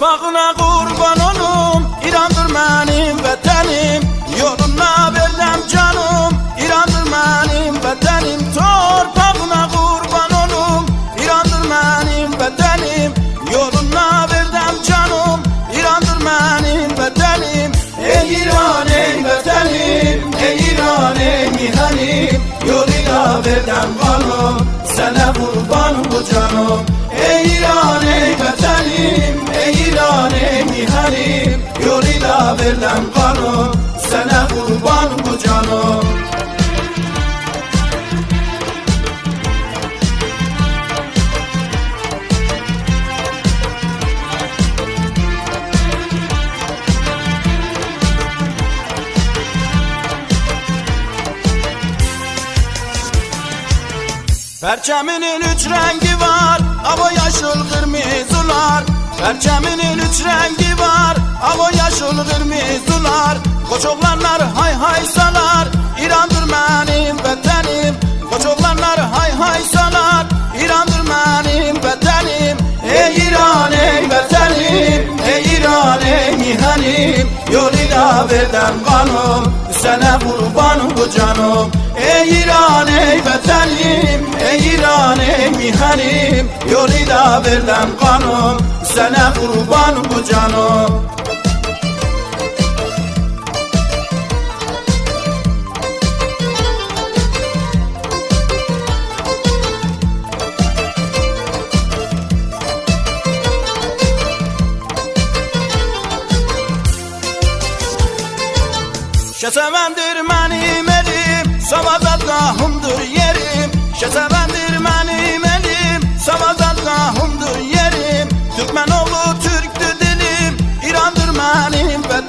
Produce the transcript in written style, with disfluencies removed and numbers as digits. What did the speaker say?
Torpağına kurban olum, İran'dır benim vatanım. Yoluna verdim canım, İran'dır benim vatanım. Torpağına kurban olum, İran'dır benim vatanım. Yoluna verdim canım, İran'dır benim vatanım. Ey İran ey vatanım, ey İran ey mihanim. Yoluna verdim kanım, sana kurban bu canım. Ey İran ey vatanım, ey İran ey mihanim. Yoluna verdim kanım, sana kurban bu canım. Perçeminin üç rengi var, hava yaşıl kırmızılar. Perçeminin üç rengi var, hava yaşıl kırmızılar. Koç oğlanlar hay hay salar, İran'dır benim vatanım. Koç oğlanlar hay hay salar, İran'dır benim vatanım. Ey İran ey vatanım, ey İran ey mihanim. Yoluna verdim kanım, sana kurban bu canım. Ey İran ey vatanım, ey İran ey mihanim. Yoluna verdim kanım, sana kurban bu canım. Şesevendir benim elim, savadadgahımdır yerim. Şesevendir benim elim, savadadgahımdır yerim. Türkmen oğlu Türktü dilim, İran'dır benim vatanım.